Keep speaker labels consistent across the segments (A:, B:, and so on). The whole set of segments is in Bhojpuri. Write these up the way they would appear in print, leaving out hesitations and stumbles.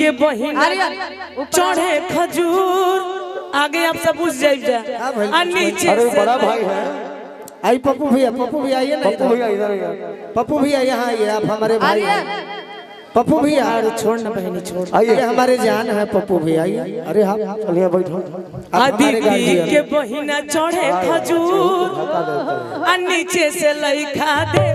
A: के बहिन चढ़े खजूर आगे आप सब पूछ जाइए नीचे
B: अरे बड़ा भाई है।
C: आई पप्पू भैया आइए ना,
B: पप्पू भैया इधर
C: पप्पू भैया यहाँ आइए, आप हमारे भाई पप्पू भैया। छोड़ ना बहनी छोड़, आइए हमारे जान है पप्पू भैया आइए।
B: अरे हाँ चलिए बैठो।
A: दीदी के बहिना चढ़े खजूर नीचे से लइखा दे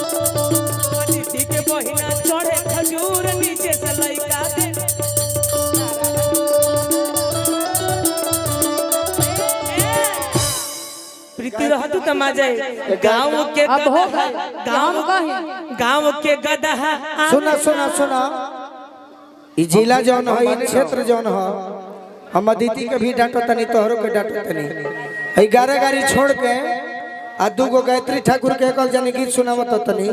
A: दीदी के बहिना चढ़े खजूर नीचे से लइखा दे प्रीति रह तू तमाजा गाँव के गाँव के गदहा
C: सुना जिला जौन है क्षेत्र जौन है हम अदिति के भी डांटो तनी तोहरो के डांटो तनी 11 गाड़ी छोड़ के आ दूगो गायत्री ठाकुर के कल जाने गीत सुनावत तनी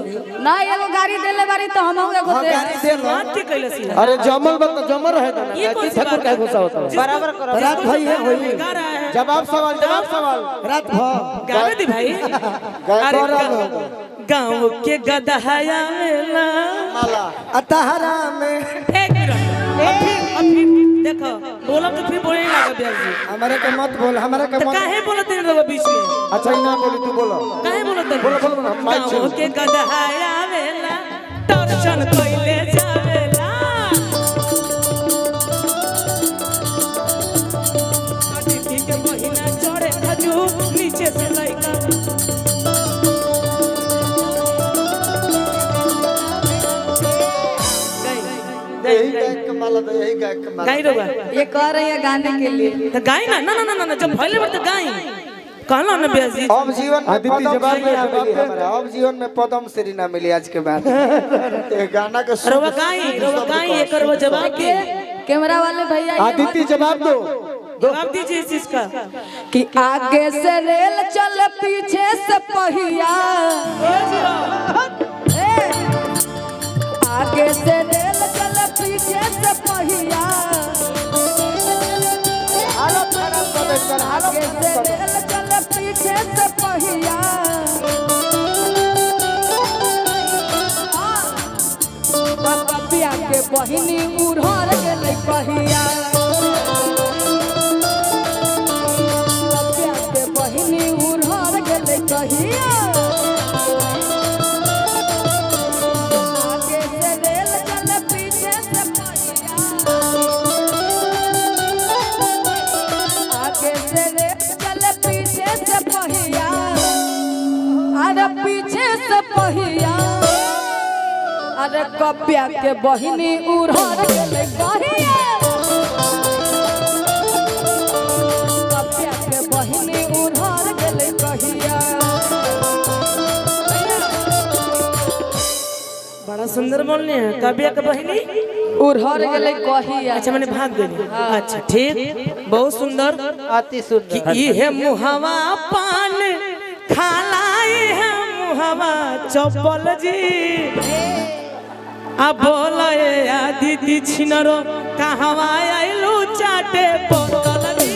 D: ना एगो गाड़ी देले बारी तो हम एगो दे
C: गाड़ी दे
A: बात के कैलसी
B: अरे जमल बत जमल रहे ना गायत्री ठाकुर का गुस्सा होता है।
A: बराबर करो
C: रात भाई है होई
B: जवाब सवाल
C: रात भ
A: गावे दी भाई गाँव के गदहाया मेला
C: अतहरा में
A: एक मिनट अब फिर देखो बोलो तो फिर बोलने लगा ब्याह जी
C: हमारे के मत बोल, हमारे के मत।
A: काहे बोलत नहीं रहो बीच में?
B: अच्छा ना बोली तू बोलो।
A: काहे बोलत नहीं?
B: बोलो माइक
A: गाँव के गदहाया मेला दर्शन कइले जावेला अतिथि के बहिना चढ़े खजूर नीचे से लइका
B: यही गायक कमाल है, यही गायक कमाल।
A: गाई रोगा
D: ये कह रही है गाने के लिए
A: तो गाई ना ना ना ना जब भले बड़ते गाई कहला ना ब्याह जी
C: अब जीवन में
B: अदिति जवाब
C: पद्म श्री ना
B: में
C: मिली हमारा, अब जीवन में पद्म श्री ना मिली आज के बाद।
B: ये गाना का
A: रोवा गाई ये करवा जवाब के
D: कैमरा वाले भैया
B: अदिति जवाब दो।
A: जवाब दीजिए इस चीज का
D: कि आगे से रेल चल पीछे से पहिया आगे से रेल चल पीछे से पहिया आगे से रेल चल पीछे से पहिया कपिया के बहिनी उड़र गेलै पहिया कपिया के बहिनी उड़र गेलै पहिया आगे से रेल चल पीछे से पहिया आगे से रेल चल पीछे से पहिया अरे पीछे से पहिया अरे कपिया के बहिनी उड़र गेलै पहिया कपिया के बहिनी उड़र गेलै पहिया
A: बड़ा सुंदर बोलने हैं काव्या के बहिनी
D: उड़र गेलै कहिया
A: अच्छा मैंने भाग गई अच्छा ठीक बहुत सुंदर
C: अति सुंदर
A: कि ये मुहावा पान खालाई है मुहावा चप्पल जी अब बोले आदिति छिनरो कहवा आइलू चाटे बोतल जी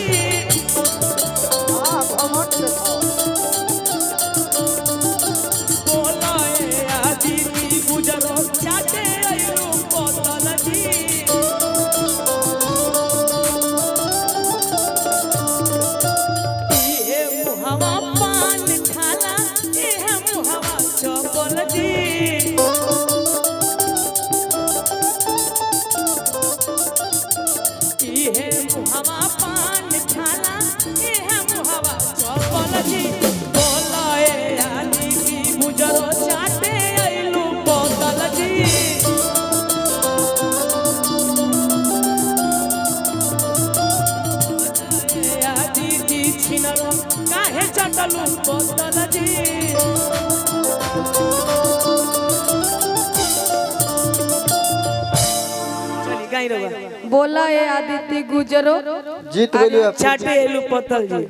A: बोले आदिति गुजरो चाटे आइलू बोतल जी ये मुहावा पान खाला ये मुहावा चप्पल जी ये मुहावा पान खाला ये मुहावा चप्पल जी बोले आदिति गुजरो चाटे आइलू बोतल जी आदिति छिनरो काहे चटलू बोतल जी चली गाई रवा
D: बोला ये आदित्य गुजरो
B: जीत गेलियो आप।
A: चाटे आइलू बोतल जी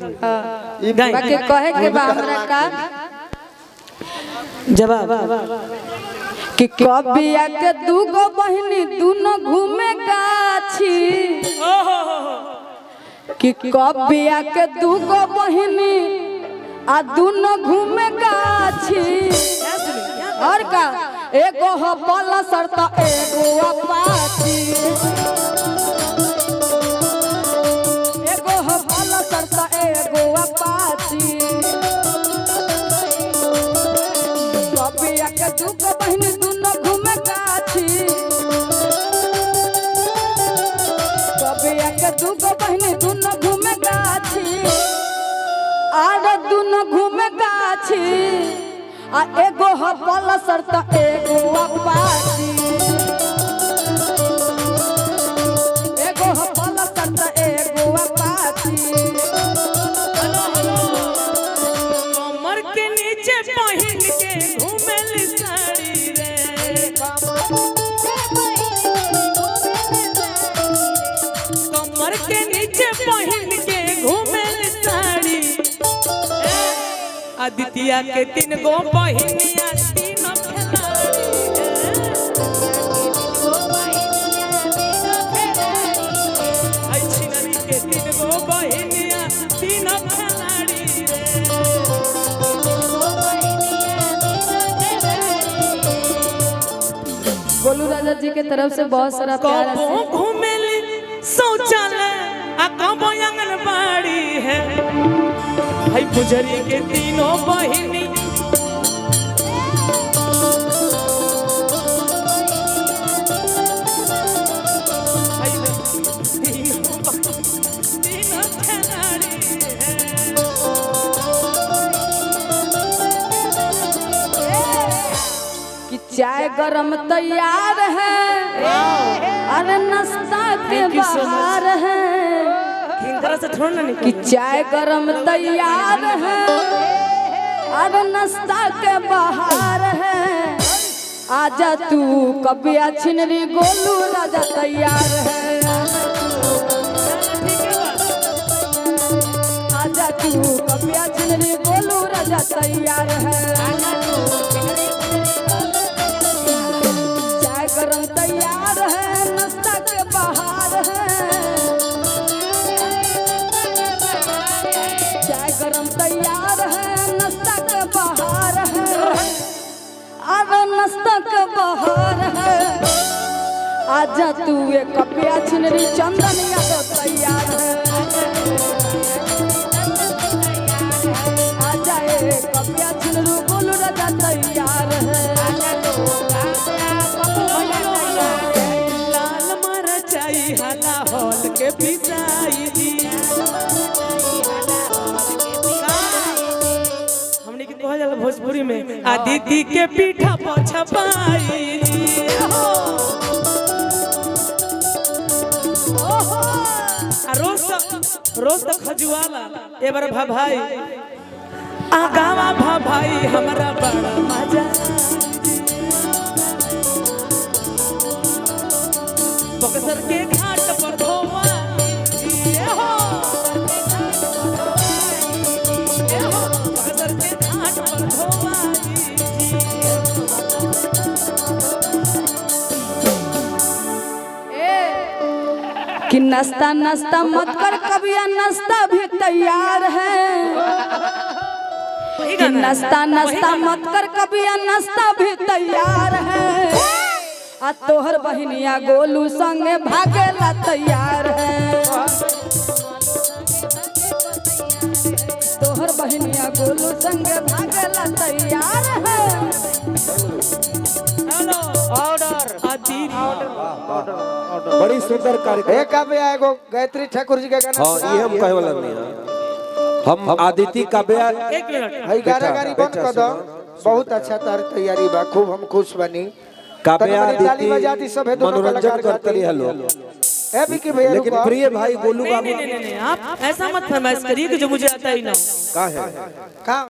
B: ई
A: गाई
D: बाकी कहे के बा हमरा का
A: जवाब
D: कि कबिया के दूगो बहिनी दोनों घूमे गाछी कि कबिया के दूगो बहिनी आ दोनों घूमे गाछी और का एगो हो पल्सर त एगो अपाची एगो हो पल्सर त एगो अपाची कबिया के दुगो बहिन दुनो घूमे गाछी कबिया के दुगो बहिन दुनो घूमे गाछी आर दुनो घूमे गाछी आ एगो हो पल्सर त एगो अपाची एगो हो पल्सर त एगो अपाची
A: कमर के नीचे पहिन के घूमेल साड़ी रे कमर के नीचे पहिन के घूमेल साड़ी आदित्य के 3 गो बहिनिया 3 खिलाड़ी आई छिनरी के 3 गो बहिनिया 3 खिलाड़ी
D: गोलू राजा जी के तरफ से बहुत सारा प्यार
A: कबो
D: है
A: घूमेली शौचालय आ कबो आंगनबाड़ी है भाई पुजरी के 3 बहिनी
D: कि चाय गरम तैयार है अरे नाश्ता के बाहर है
A: से थोड़ा ना
D: कि चाय गरम तैयार है अरे नाश्ता के बाहर है आजा तू कबिया छिनरी गोलू राजा तैयार है आजा तू कबिया छिनरी गोलू राजा तैयार है चाय गरम तैयार है नाश्ता के बाहर है चाय गरम तैयार है नाश्ता के बाहर है अरे नाश्ता के बाहर है आजा तू एक कपिया छिनरी चंदन यादव तैयार है आजा एक कपिया छिनरी गोलू राजा तैयार है
A: लाल मरचाई हला हॉल के पिसाई दी हमने की कहा जाला भोजपुरी में आदिति के पीठा पर छपाई दी रोज तक खजुआला ए बार भाई आगावा भाई हमारा बड़ा मजा बक्सर के घाट पर धोवा बक्सर के घाट पर धोवा
D: कि नाश्ता नाश्ता मत कर कबिया नाश्ता भी तैयार है कि नाश्ता नाश्ता मत कर कबिया नाश्ता भी तैयार है आ तोहर बहिनिया गोलू संगे भागेला तैयार है तोहर बहिनिया गोलू संगे भागेला तैयार है
A: हेलो ऑर्डर
B: बड़ी सुंदर कार्यक्रम
C: एक काव्य एगो गायत्री ठाकुर जी का गाना
B: हां ये हम कहे वाला नहीं है हम आदिति काव्य
A: 1 मिनट
C: हई गाना गाड़ी बंद कर दो बहुत अच्छा तार तैयारी बा खूब हम खुश बनी
B: काव्य
C: ताली बजाती सब है दोनों
B: मनोरंजन
C: कलाकार
B: करते रहे हेलो
C: ए भी के भैया
B: लेकिन प्रिय भाई गोलू बाबू
A: नहीं आप ऐसा मत फरमाइश करिए कि जो मुझे आता ही ना हो
B: का है
C: का